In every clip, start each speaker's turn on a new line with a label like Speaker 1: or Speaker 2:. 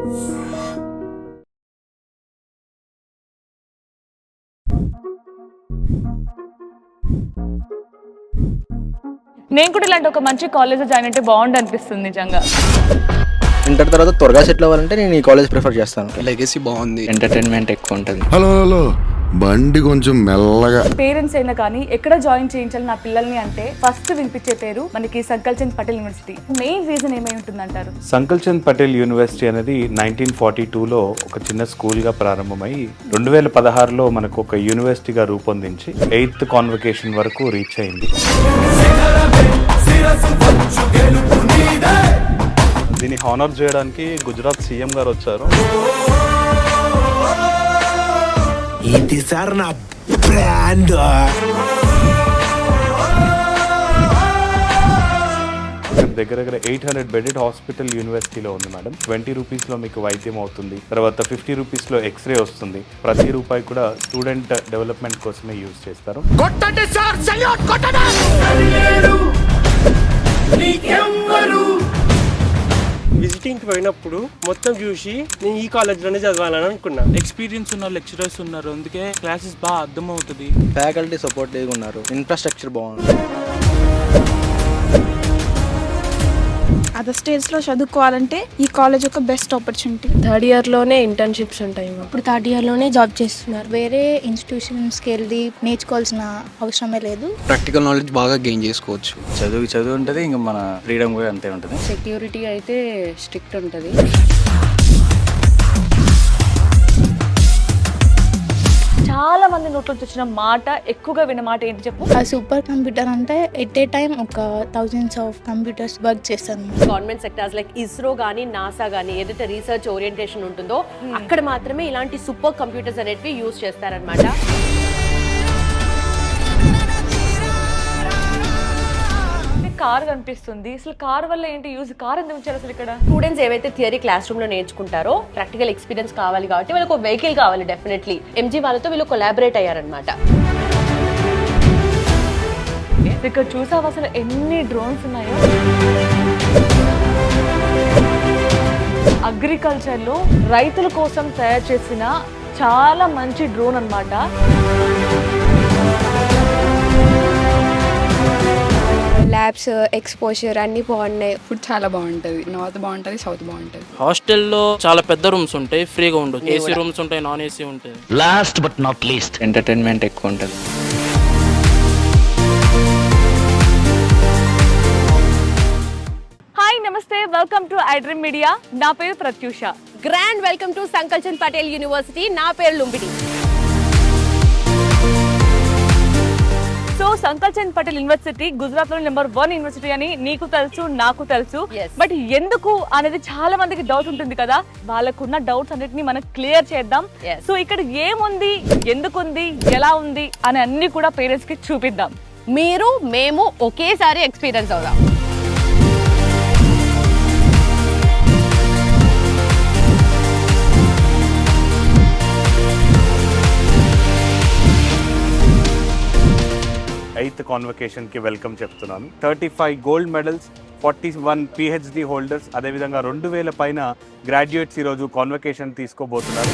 Speaker 1: నేను కూడా ఇలాంటి ఒక మంచి కాలేజ్ జాయిన్ అంటే బాగుండు అనిపిస్తుంది నిజంగా.
Speaker 2: ఇంటర్ తర్వాత త్వరగా సెటిల్ అవ్వాలంటే నేను ఈ కాలేజ్ ప్రిఫర్ చేస్తాను.
Speaker 3: లెగసీ బాగుంది,
Speaker 4: ఎంటర్టైన్మెంట్ ఎక్కువ ఉంటుంది.
Speaker 5: హలో బండి కొంచెం మెల్లగా.
Speaker 1: పేరెంట్స్ అయినా కానీ ఎక్కడ జాయిన్ చేయించాలి నా పిల్లల్ని అంటే ఫస్ట్ వినిపించే పేరు మనకి Sankalchand Patel university. Main reason ఏమై ఉంటుందంటారు?
Speaker 6: సంకల్ చంద్ పటేల్ యూనివర్సిటీ అనేది 1942లో ఒక చిన్న స్కూల్గా ప్రారంభమై 2016లో మనకు ఒక యూనివర్సిటీగా రూపొందించి 8th కాన్వకేషన్ వరకు రీచ్ అయింది. దీన్ని హానర్ చేయడానికి గుజరాత్ సీఎం గారు వచ్చారు.
Speaker 3: ఇది సార్ నా బ్రాండ్.
Speaker 6: దగ్గర 800 బెడెడ్ హాస్పిటల్ యూనివర్సిటీలో ఉంది మేడం. 20 రూపీస్లో మీకు వైద్యం అవుతుంది. తర్వాత 50 రూపీస్లో ఎక్స్రే వస్తుంది. ప్రతి రూపాయి కూడా స్టూడెంట్ డెవలప్మెంట్ కోసమే యూజ్ చేస్తారు.
Speaker 7: విజిటింగ్కి పోయినప్పుడు మొత్తం చూసి నేను ఈ కాలేజ్లోనే చదవాలని అనుకున్నా.
Speaker 8: ఎక్స్పీరియన్స్ ఉన్న లెక్చరర్స్ ఉన్నారు, అందుకే క్లాసెస్ బాగా అర్థమవుతుంది.
Speaker 2: ఫ్యాకల్టీ సపోర్ట్ ఉన్నారు, ఇన్ఫ్రాస్ట్రక్చర్ బాగుంది.
Speaker 9: అదర్ స్టేట్స్లో చదువుకోవాలంటే ఈ కాలేజ్ ఒక బెస్ట్ ఆపర్చునిటీ.
Speaker 10: థర్డ్ ఇయర్లోనే ఇంటర్న్షిప్స్ ఉంటాయి.
Speaker 9: ఇప్పుడు థర్డ్ ఇయర్లోనే జాబ్ చేస్తున్నారు. వేరే ఇన్స్టిట్యూషన్స్కి వెళ్ళి నేర్చుకోవాల్సిన అవసరమే లేదు.
Speaker 3: ప్రాక్టికల్ నాలెడ్జ్ బాగా గెయిన్ చేసుకోవచ్చు.
Speaker 4: చదువు ఉంటుంది, ఇంకా మన ఫ్రీడమ్ కూడా అంతే ఉంటుంది.
Speaker 10: సెక్యూరిటీ అయితే స్ట్రిక్ట్ ఉంటుంది.
Speaker 1: చాలా మంది నోట్లో వచ్చిన మాట, ఎక్కువగా విన్న మాట ఏంటి చెప్పు?
Speaker 9: ఆ సూపర్ కంప్యూటర్ అంటే ఎట్ ఏ టైం ఒక థౌజండ్స్ ఆఫ్ కంప్యూటర్స్ వర్క్ చేస్తాను.
Speaker 10: గవర్నమెంట్ సెక్టార్స్ లైక్ ఇస్రో కానీ నాసా కానీ ఏదైతే రీసెర్చ్ ఓరియంటేషన్ ఉంటుందో అక్కడ మాత్రమే ఇలాంటి సూపర్ కంప్యూటర్స్ అనేటివి యూజ్ చేస్తారనమాట.
Speaker 1: కార్ కనిపిస్తుంది, అసలు కార్ వల్ల ఏంటి యూజ్? కార్ ఎందుకు ఉంచారు అసలు ఇక్కడ?
Speaker 10: స్టూడెంట్స్ ఏవైతే థియరీ క్లాస్ రూమ్ లో నేర్చుకుంటారో ప్రాక్టికల్ ఎక్స్పీరియన్స్ కావాలి కాబట్టి వాళ్ళకి ఒక వెహికల్ కావాలి. డెఫినెట్లీ ఎంజీ వాళ్ళతో వీళ్ళు కొలాబరేట్ అయ్యారనమాట.
Speaker 1: ఇక్కడ చూసావు అసలు ఎన్ని డ్రోన్స్ ఉన్నాయో. అగ్రికల్చర్ లో రైతుల కోసం తయారు చేసిన చాలా మంచి డ్రోన్ అన్నమాట.
Speaker 10: ల్యాబ్స్, ఎక్స్పోజర్ అన్ని బాగున్నాయి.
Speaker 9: ఫుడ్ చాలా బాగుంటుంది. నార్త్ బాగుంటుంది, సౌత్ బాగుంటుంది.
Speaker 8: హాస్టల్లో చాలా పెద్ద రూమ్స్ ఉంటాయి, ఫ్రీగా ఉండదు. ఏసీ రూమ్స్ ఉంటాయి, నాన్ ఏసీ ఉంటాయి.
Speaker 4: Last but not least entertainment ఎక్కువ ఉంటుంది.
Speaker 1: హాయ్ నమస్తే, వెల్కమ్ టు ఐడ్రీమ్ మీడియా. నా పేరు Pratyusha.
Speaker 10: Grand welcome to Sankalchand Patel university. నా పేరు Lumbidi.
Speaker 1: So Sankalchand Patel university Gujarat లో నెంబర్ 1 యూనివర్సిటీ అని నీకు తెలుసు, నాకు తెలుసు. బట్ ఎందుకు అనేది చాలా మందికి డౌట్ ఉంటుంది కదా. వాళ్ళకున్న డౌట్స్ అన్నిటిని మనం క్లియర్ చేద్దాం. సో ఇక్కడ ఏముంది, ఎందుకుంది, ఎలా ఉంది అని అన్ని కూడా పేరెంట్స్ కి చూపిద్దాం.
Speaker 10: మీరు మేము ఒకేసారి ఎక్స్పీరియన్స్ అవుదాం.
Speaker 6: ఎయిత్ కాన్వకేషన్కి వెల్కమ్ చెప్తున్నాను. 35 గోల్డ్ మెడల్స్, 41 PhD హోల్డర్స్, అదేవిధంగా 2000 పైన గ్రాడ్యుయేట్స్ ఈరోజు కాన్వకేషన్ తీసుకోబోతున్నారు.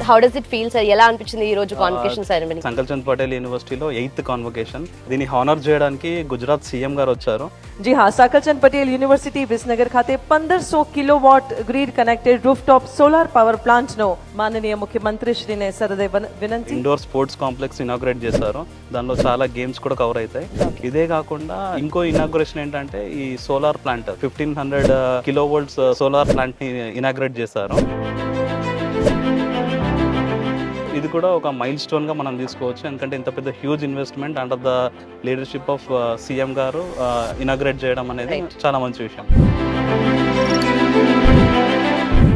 Speaker 10: How does it feel sir? ఎలా అనిపించింది ఈ రోజు convocation ceremony?
Speaker 6: Sankalchand Patel యూనివర్సిటీలో 8th కాన్వకేషన్. దీన్ని హానర్ చేయడానికి గుజరాత్ సీఎం గారు వచ్చారు.
Speaker 11: जी हाँ, संकल चंद पटेल यूनिवर्सिटी विसनगर खाते 1500 kilowatt grid connected rooftop solar power plant नो माननीय मुख्यमंत्री श्री ने सरदे विनंती.
Speaker 6: ఇండోర్ స్పోర్ట్స్ కాంప్లెక్స్ ఇనాగ్రేట్ చేశారు. దానిలో చాలా గేమ్స్ కూడా కవర్ అవుతాయి. ఇదే కాకుండా ఇంకో ఇనాగ్రేషన్ ఏంటంటే ఈ solar plant 1500 kilovolts solar plant ని ఇనాగ్రేట్ చేశారు. ఇది కూడా ఒక మైల్ స్టోన్ గా మనం తీసుకోవచ్చు. ఎందుకంటే ఇంత పెద్ద huge investment under the leadership of CM గారు ఇనాగ్రేట్ చేయడం అనేది చాలా మంచి విషయం.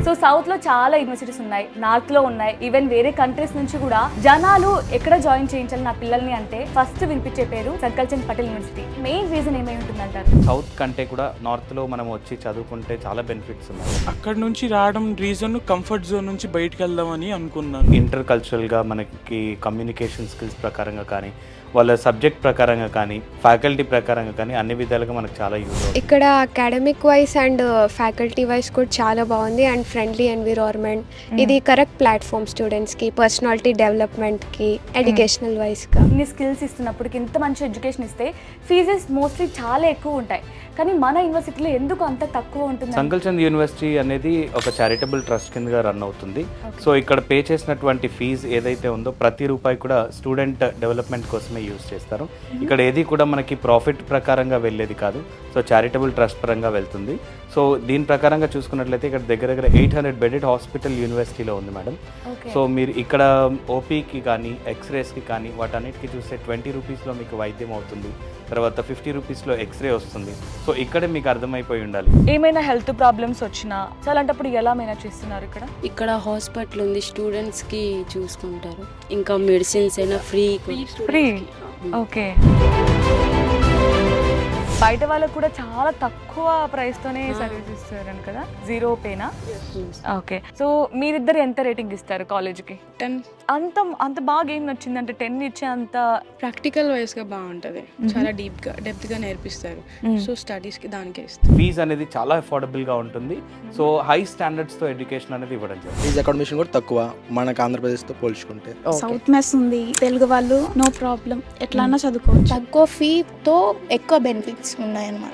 Speaker 1: సో సౌత్ లో చాలా యూనివర్సిటీస్ ఉన్నాయి, నార్త్ లో ఉన్నాయి, ఈవెన్ వేరే కంట్రీస్ నుంచి కూడా జనాలు ఎక్కడ జాయిన్ చేయించాలి నా పిల్లల్ని అంటే ఫస్ట్ వినిపించే పేరు Sankalchand Patel university. Main reason ఏమై ఉంటుందంటారు?
Speaker 6: సౌత్ కంటే కూడా నార్త్ లో మనం వచ్చి చదువుకుంటే చాలా బెనిఫిట్స్ ఉన్నాయి.
Speaker 8: అక్కడ నుంచి రావడం రీజన్ కంఫర్ట్ జోన్ నుంచి బయటకు వెళ్దామని అనుకున్నాను.
Speaker 6: ఇంటర్ కల్చరల్ గా మనకి కమ్యూనికేషన్ స్కిల్స్ ప్రకారంగా కానీ, వాళ్ళ సబ్జెక్ట్ ప్రకారంగా కానీ ఫ్యాకల్టీ ప్రకారంగా కానీ అన్ని విధాలుగా మనకు చాలా యూజ్ అవుతుంది.
Speaker 9: ఇక్కడ academic wise and faculty wise కూడా చాలా బాగుంది అండ్ ఫ్రెండ్లీ ఎన్విరాన్మెంట్. ఇది కరెక్ట్ ప్లాట్ఫామ్ స్టూడెంట్స్కి, పర్సనాలిటీ డెవలప్మెంట్కి, ఎడ్యుకేషనల్ వైజ్గా.
Speaker 1: ఇన్ని స్కిల్స్ ఇస్తున్నప్పటికి ఇంత మంచి ఎడ్యుకేషన్ ఇస్తే ఫీజెస్ మోస్ట్లీ చాలా ఎక్కువ ఉంటాయి, కానీ మన యూనివర్సిటీలో ఎందుకు అంత తక్కువ ఉంటుంది?
Speaker 6: సంకల్చంద్ యూనివర్సిటీ అనేది ఒక చారిటబుల్ ట్రస్ట్ కిందగా రన్ అవుతుంది. సో ఇక్కడ పే చేసినటువంటి ఫీజు ఏదైతే ఉందో ప్రతి రూపాయి కూడా స్టూడెంట్ డెవలప్మెంట్ కోసమే యూజ్ చేస్తారు. ఇక్కడ ఏది కూడా మనకి ప్రాఫిట్ ప్రకారంగా వెళ్ళేది కాదు, సో చారిటబుల్ ట్రస్ట్ పరంగా వెళ్తుంది. సో దీని ప్రకారంగా చూసుకున్నట్లయితే ఇక్కడ దగ్గర 800 బెడెడ్ హాస్పిటల్ యూనివర్సిటీలో ఉంది మేడం. సో మీరు ఇక్కడ ఓపీకి కానీ ఎక్స్రేస్కి కానీ వాటన్నిటికీ చూస్తే 20 రూపీస్లో మీకు వైద్యం అవుతుంది, తర్వాత 50 రూపీస్లో ఎక్స్రే వస్తుంది. సో ఇక్కడే మీకు అర్థమైపోయి ఉండాలి.
Speaker 1: ఏమైనా హెల్త్ ప్రాబ్లమ్స్ వచ్చినా అలాంటప్పుడు ఎలా మేనేజ్ చేస్తున్నారు ఇక్కడ?
Speaker 9: ఇక్కడ హాస్పిటల్ ఉంది, స్టూడెంట్స్కి చూసుకుంటారు. ఇంకా మెడిసిన్స్ అయినా ఫ్రీ.
Speaker 1: ఓకే. బయట వాళ్ళకు కూడా చాలా తక్కువ ప్రైస్ తోనే సర్వీస్ ఇస్తారని కదా, జీరో పేనా? ఓకే. సో మీరిద్దరు ఎంత రేటింగ్ ఇస్తారు కాలేజ్కి?
Speaker 9: 10.
Speaker 1: అంత బాగా ఏం నచ్చింది అంటే 10 ఇచ్చే అంత?
Speaker 9: ప్రాక్టికల్ వైజ్ గా బాగుంటది, చాలా డెప్త్ గా నేర్పిస్తారు. సో స్టడీస్ కి దానికే ఇస్తారు.
Speaker 6: ఫీజ్ అనేది చాలా అఫోర్డబుల్ గా ఉంటుంది. సో హై స్టాండర్డ్స్ తో ఎడ్యుకేషన్ అనేది ఇవ్వడం జరుగుతుంది.
Speaker 2: ఫీజు అకామిడేషన్ కూడా తక్కువ మనకు ఆంధ్రప్రదేశ్తో పోల్చుకుంటే.
Speaker 9: సౌత్ మెస్ ఉంది, తెలుగు వాళ్ళు నో ప్రాబ్లం, ఎట్లా చదువుకోవచ్చు. తక్కువ ఫీతో ఎక్కువ బెనిఫిట్స్ ఉన్నాయన్నమాట.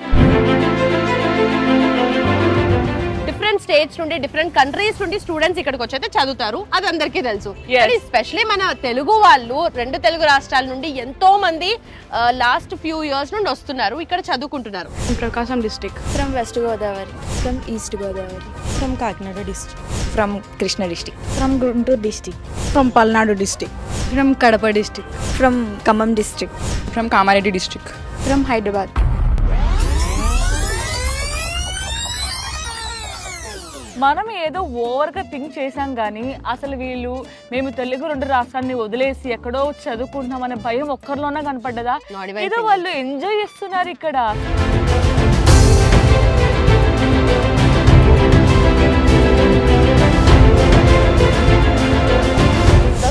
Speaker 10: డిఫరెంట్ స్టేట్స్ నుండి, డిఫరెంట్ కంట్రీస్ నుండి స్టూడెంట్స్ ఇక్కడికి వచ్చి అయితే చదువుతారు, అది అందరికీ తెలుసు. ఎస్పెషలీ మన తెలుగు వాళ్ళు 2 తెలుగు రాష్ట్రాల నుండి ఎంతో మంది లాస్ట్ ఫ్యూ ఇయర్స్ నుండి వస్తున్నారు, ఇక్కడ చదువుకుంటున్నారు.
Speaker 9: Prakasam district,
Speaker 12: from west Godavari, from east Godavari,
Speaker 9: from Kakinada district,
Speaker 12: from Krishna district,
Speaker 9: from Guntur district,
Speaker 12: from Palnadu district,
Speaker 9: from Kadapa district,
Speaker 12: from Khammam district,
Speaker 9: from Kamareddy district,
Speaker 12: from Hyderabad.
Speaker 1: మనం ఏదో ఓవర్గా థింక్ చేశాం కానీ అసలు వీళ్ళు మేము తెలుగు 2 రాష్ట్రాన్ని వదిలేసి ఎక్కడో చదువుకుంటున్నాం అనే భయం ఒక్కరిలోనే కనపడ్డదా? ఏదో వాళ్ళు ఎంజాయ్ చేస్తున్నారు ఇక్కడ.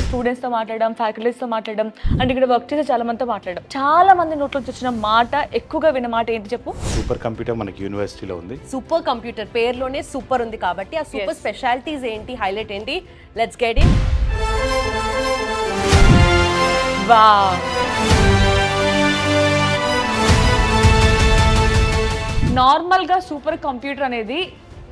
Speaker 1: స్టూడెంట్స్ తో మాట్లాడడం, ఫ్యాకల్టీస్ తో మాట్లాడడం, అండ్ ఇక్కడ వర్క్ చేసే చాలా మందితో మాట్లాడడం. చాలా మంది నోట్లో వచ్చిన మాట, ఎక్కువగా విన్న మాట ఏంటి చెప్పు?
Speaker 6: సూపర్ కంప్యూటర్ మనకి యూనివర్సిటీలో ఉంది.
Speaker 10: సూపర్ కంప్యూటర్ పేరులోనే సూపర్ ఉంది కాబట్టి ఆ సూపర్ స్పెషాలిటీస్ ఏంటి, హైలైట్ ఏంటి, let's get it.
Speaker 1: Wow, normal గా సూపర్ కంప్యూటర్ అనేది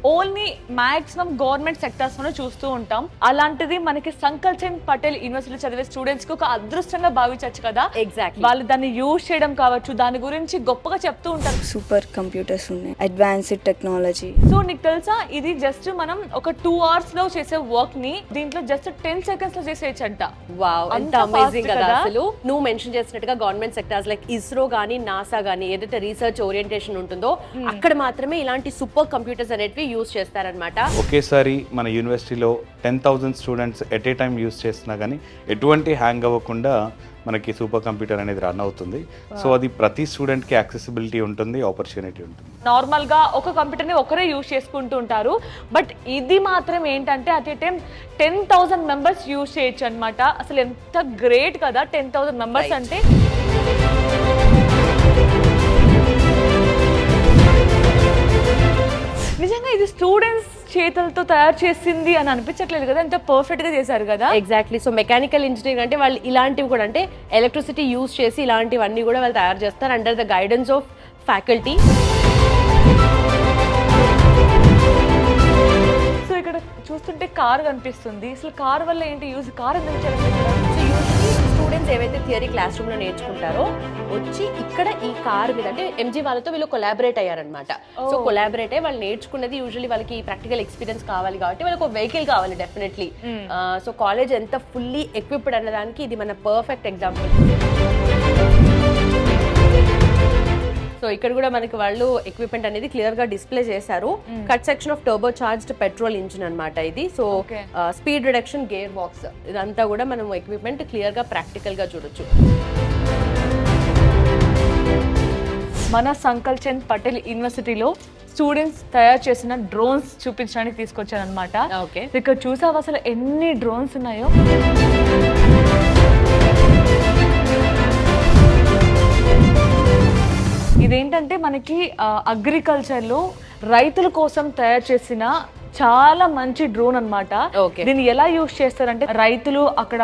Speaker 1: ఓన్లీ మాక్సిమం గవర్నమెంట్ సెక్టర్స్ లోనే చూస్తూ ఉంటాం. అలాంటిది మనకి సంకల్చంద్ పటేల్ యూనివర్సిటీ చదివే స్టూడెంట్స్ కి ఒక అదృష్టంగా భావించవచ్చు కదా.
Speaker 10: ఎగ్జాక్ట్లీ,
Speaker 1: వాళ్ళు దాన్ని యూజ్ చేయడం కావచ్చు, దాని గురించి గొప్పగా చెప్తూ ఉంటారు.
Speaker 12: సూపర్ కంప్యూటర్స్ ఉన్నాయి, అడ్వాన్స్డ్ టెక్నాలజీ.
Speaker 1: సో నీకు తెలుసా, ఇది జస్ట్ మనం ఒక 2 hours లో చేసే వర్క్ ని దీంట్లో జస్ట్ 10 seconds లో చేసేయచ్చంట.
Speaker 10: వావ్, ఎంత అమేజింగ్ కదా అసలు. నువ్వు మెన్షన్ చేసినట్టుగా గవర్నమెంట్ సెక్టార్స్ లైక్ ఇస్రో గానీ, నాసా గానీ, ఏదైతే రీసెర్చ్ ఓరియంటేషన్ ఉంటుందో అక్కడ మాత్రమే ఇలాంటి సూపర్ కంప్యూటర్స్ అనేటివి యూజ్ చేస్తారనమాట.
Speaker 6: ఒకేసారి మన యూనివర్సిటీలో 10,000 students at a time use చేస్తున్నా కానీ ఎటువంటి హ్యాంగ్ అవ్వకుండా మనకి సూపర్ కంప్యూటర్ అనేది రన్ అవుతుంది. సో అది ప్రతి స్టూడెంట్కి యాక్సెసిబిలిటీ ఉంటుంది, ఆపర్చునిటీ ఉంటుంది.
Speaker 1: నార్మల్ గా ఒక కంప్యూటర్ ని ఒకరే యూజ్ చేసుకుంటూ ఉంటారు, బట్ ఇది మాత్రం ఏంటంటే at a time 10,000 members use చేయొచ్చు అనమాట. అసలు ఎంత గ్రేట్ కదా 10,000 మెంబర్స్ అంటే. నిజంగా ఇది స్టూడెంట్స్ చేతులతో తయారు చేసింది అని అనిపించట్లేదు కదా, ఎంత పర్ఫెక్ట్ గా చేశారు కదా.
Speaker 10: ఎగ్జాక్ట్లీ. సో మెకానికల్ ఇంజనీరింగ్ అంటే వాళ్ళు ఇలాంటివి కూడా, అంటే ఎలక్ట్రిసిటీ యూజ్ చేసి ఇలాంటివన్నీ కూడా వాళ్ళు తయారు చేస్తారు under the guidance of faculty.
Speaker 1: So ఇక్కడ చూస్తుంటే కార్ కనిపిస్తుంది, అసలు కార్ వల్ల ఏంటి యూజ్? కార్ ఎందుకు చేయడం?
Speaker 10: స్టూడెంట్స్ ఏవైతే థియరీ క్లాస్ రూమ్ లో నేర్చుకుంటారో వచ్చి ఇక్కడ ఈ కార్ మీద, అంటే ఎంజీ వాళ్ళతో వీళ్ళు కొలాబరేట్ అయ్యారనమాట. సో కొలాబరేట్ అయ్యి వాళ్ళు నేర్చుకున్నది, యూజువల్లీ వాళ్ళకి ప్రాక్టికల్ ఎక్స్పీరియన్స్ కావాలి కాబట్టి వాళ్ళకి ఒక వెహికల్ కావాలి డెఫినెట్లీ. సో కాలేజ్ ఎంత ఫుల్లీ ఎక్విప్డ్ అన్నదానికి ఇది మన పర్ఫెక్ట్ ఎగ్జాంపుల్. సో ఇక్కడ కూడా మనకి వాళ్ళు ఎక్విప్మెంట్ అనేది క్లియర్ గా డిస్ప్లే చేశారు. Cut section of turbo charged petrol engine అన్నమాట ఇది. So speed reduction, gear box, ఇదంతా కూడా మనం ఎక్విప్మెంట్ క్లియర్ గా ప్రాక్టికల్ గా చూడొచ్చు.
Speaker 1: మన సంకల్చంద్ పటేల్ యూనివర్సిటీలో స్టూడెంట్స్ తయారు చేసిన డ్రోన్స్ చూపించడానికి తీసుకొచ్చాను అనమాట. ఇక్కడ చూసావు అసలు ఎన్ని డ్రోన్స్ ఉన్నాయో. ఇదేంటంటే మనకి అగ్రికల్చర్ లో రైతుల కోసం తయారు చేసిన చాలా మంచి డ్రోన్ అన్నమాట. దీన్ని ఎలా యూజ్ చేస్తారంటే రైతులు అక్కడ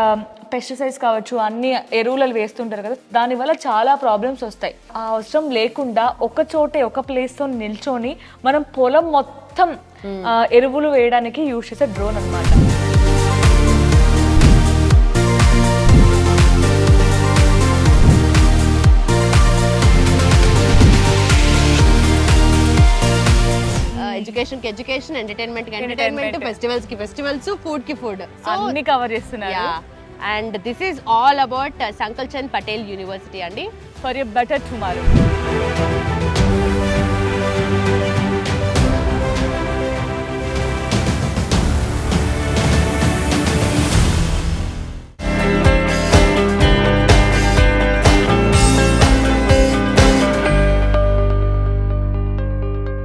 Speaker 1: పెస్టిసైడ్స్ కావచ్చు అన్ని ఎరువులు వేస్తుంటారు కదా, దాని వల్ల చాలా ప్రాబ్లమ్స్ వస్తాయి. ఆ అవసరం లేకుండా ఒక చోటే ఒక ప్లేస్ తో నిల్చొని మనం పొలం మొత్తం ఎరువులు వేయడానికి యూజ్ చేసే డ్రోన్ అన్నమాట.
Speaker 10: ఎడ్యుకేషన్ కి ఎడ్యుకేషన్, ఎంటర్టైన్మెంట్ కి ఎంటర్టైన్మెంట్, ఫెస్టివల్స్ కి ఫెస్టివల్స్, ఫుడ్ కి ఫుడ్,
Speaker 1: అన్ని కవర్ చేస్తున్నారు.
Speaker 10: And this is all about Sankalchand Patel university అండి.
Speaker 1: For a better tomorrow.